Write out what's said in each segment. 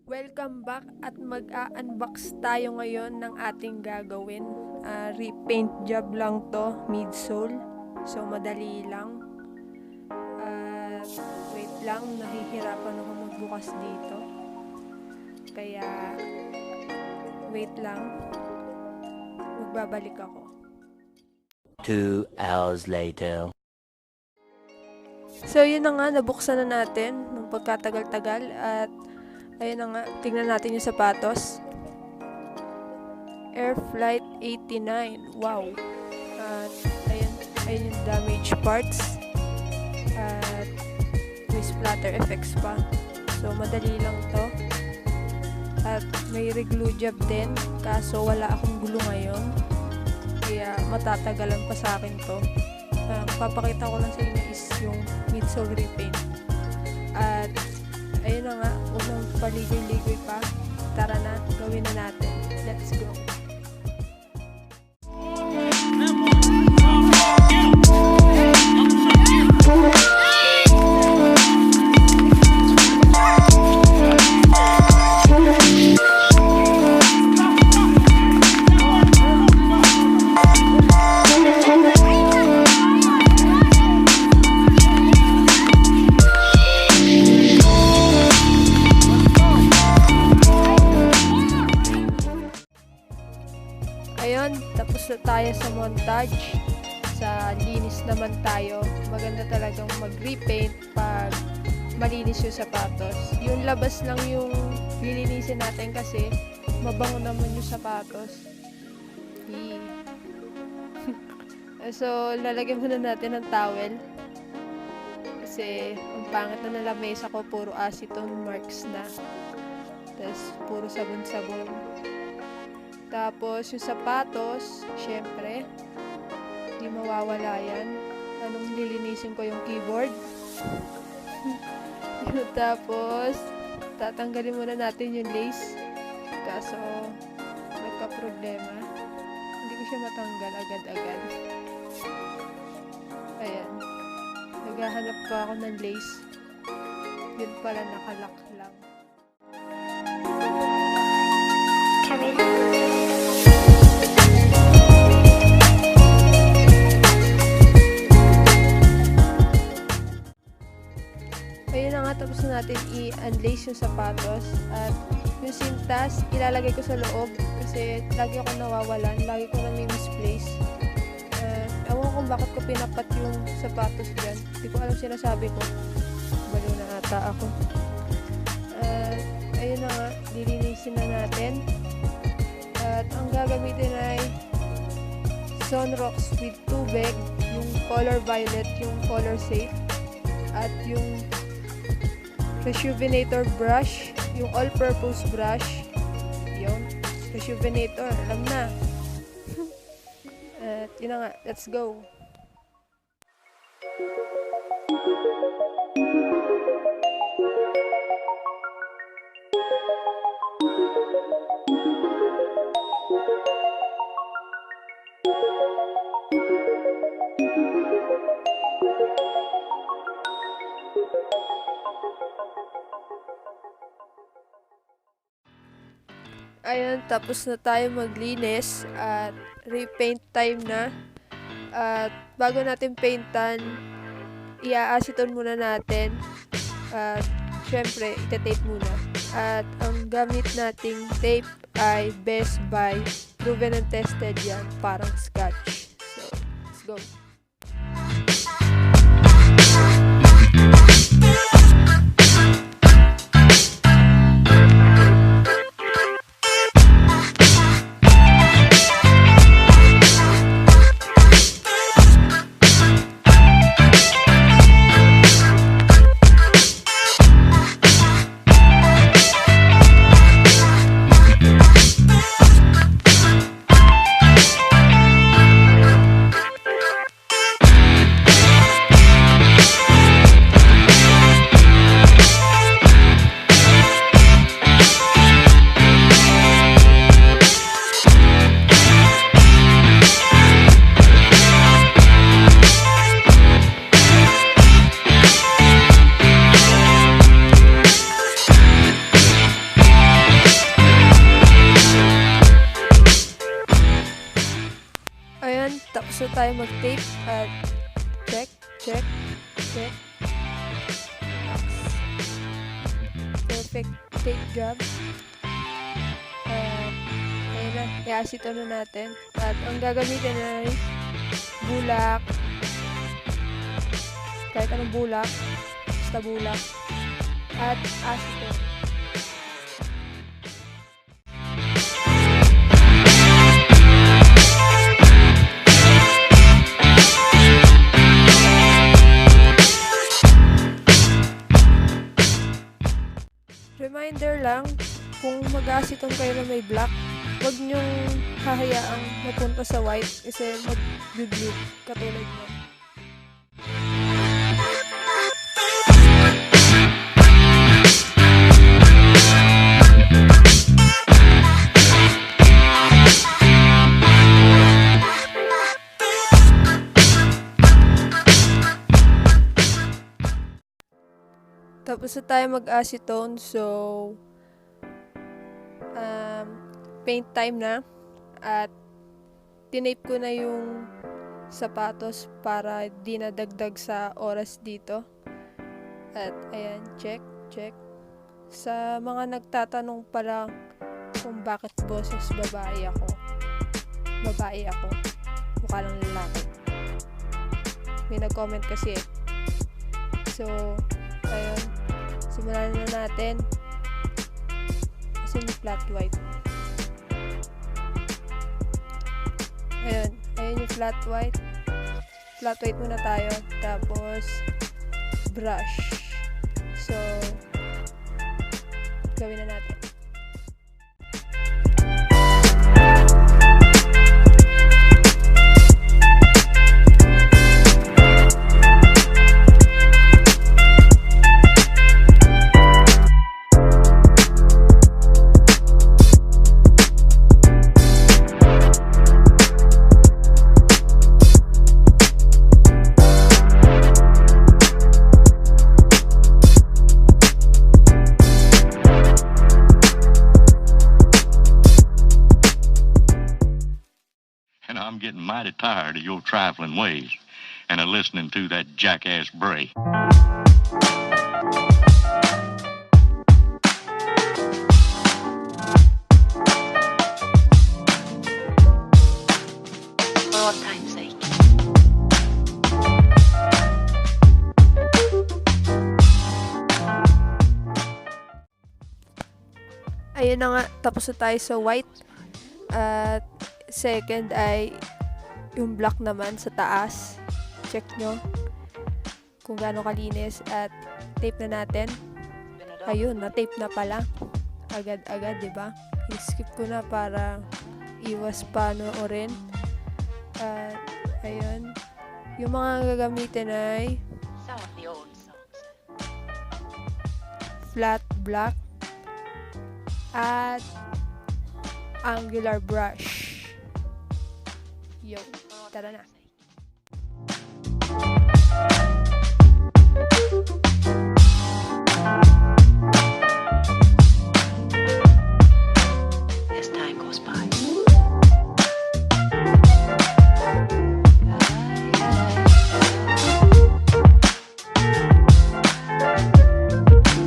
Welcome back at mag-a-unbox tayo ngayon ng ating gagawin. Repaint job lang to, midsole. So madali lang. Wait lang, nahihirapan ako magbukas dito. Kaya wait lang. Magbabalik ako. 2 hours later. So yun na nga, nabuksan na natin ng pagkatagal-tagal at ayun na nga, tingnan natin yung sapatos. Air Flight 89. Wow. At ayun yung damage parts. At may splatter effects pa. So madali lang to. At may re-glue job din. Kaso wala akong glue ngayon. Kaya matatagalan pa sa akin to. Papakita ko lang sa inyo is yung midsole repaint. At ayun na nga, unang paligoy-ligoy pa. Tara na, gawin na natin. Let's go! Ayun, tapos na tayo sa montage. Sa linis naman tayo. Maganda talagang mag-repaint pag malinis yung sapatos. Yung labas lang yung lilinisin natin kasi mabango naman yung sapatos. So, lalagyan muna natin ng towel. Kasi ang pangit na lamesa ko, puro acetone marks na. Tapos, puro sabon-sabon. Tapos, yung sapatos, syempre, hindi mawawala yan. Anong lilinisin ko yung keyboard. Tapos, tatanggalin muna natin yung lace. Kaso, nagka-problema. Hindi ko siya matanggal agad-agad. Ayan. Naghahanap pa ako ng lace. Yun pala, nakalock lang. Ayun na nga, tapos na natin i-unlace yung sapatos at yung sintas, ilalagay ko sa loob kasi lagi ako nawawalan, lagi ko na may misplace. Ewan kung bakit ko pinapat yung sapatos dyan. Hindi ko alam sinasabi ko. Baliw na ata ako. Ayun na nga, lilinisin na natin. At ang gagamitin ay Sunrocks with tubig, yung color violet, yung color safe, at yung Rejuvenator brush, yung all-purpose brush. Yun, Rejuvenator, alam na. At yun na nga, let's go. Ayan, tapos na tayo maglinis at repaint time na. At bago natin paintan, i-acetone muna natin. At syempre, ita-tape muna. At ang gamit nating tape ay Best Buy. Proven and tested yan, parang scotch. So, let's go. Tapos na tayo mag-tape at check. Perfect tape job. Ayun na, i-acetone na natin. At ang gagamitin ay bulak. Kahit anong bulak. Basta bulak. At acetone. Reminder lang, kung mag-acetone kayo na may black, huwag nyong hahayaang mapunta sa white kasi mag-glue katulad nyo. Tapos na tayo mag-acetone, so paint time na at tinape ko na yung sapatos para di na dagdag sa oras dito. At ayan, check. Sa mga nagtatanong pala kung bakit boses babae ako, mukha lang lalaki. May nag-comment kasi eh. So ayun, simulan na natin. Kasi may flat white. Ayun yung flat white. Flat white muna tayo. Tapos, brush. So, gawin na natin. I'm getting mighty tired of your trifling ways and of listening to that jackass Bray. For all time's sake. Ayun na nga, tapos na tayo sa white. At second ay yung black naman sa taas. Check nyo kung gaano kalinis at tape na natin. Ayun, na-tape na pala. Agad-agad, diba? I-skip ko na para iwas panoorin. At ayun, yung mga gagamitin ay Some of the old songs. flat black at angular brush. Yo, tara na. As time goes by.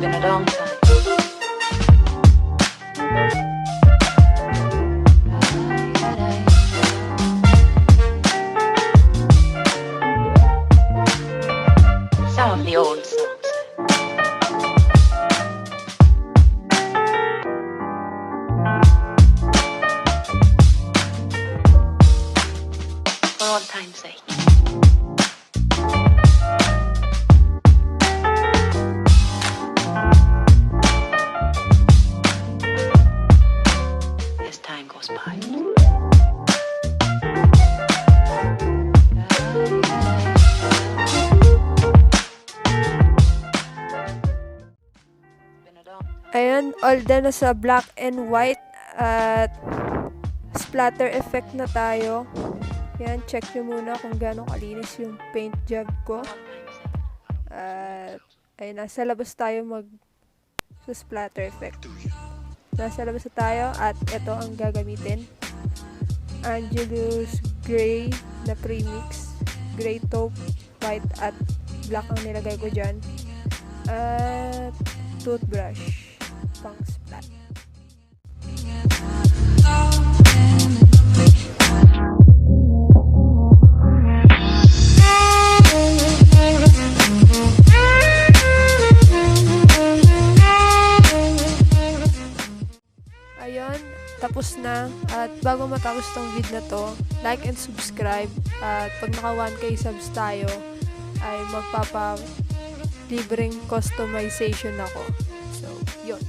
Been a long time. Some of the old songs. For all time's sake. As time goes by. Ayan, all done na sa black and white at splatter effect na tayo. Yan, check nyo muna kung gaano kalinis yung paint job ko. At ayun, nasa labas tayo sa splatter effect. Nasa labas na tayo at ito ang gagamitin. Angelus gray na premix. Gray taupe, white at black ang nilagay ko dyan. At toothbrush pang splat. Ayun, tapos na. At bago matapos tong video na to, like and subscribe. At pag naka 1K subs tayo, ay magpapa libreng customization ako. So, yun.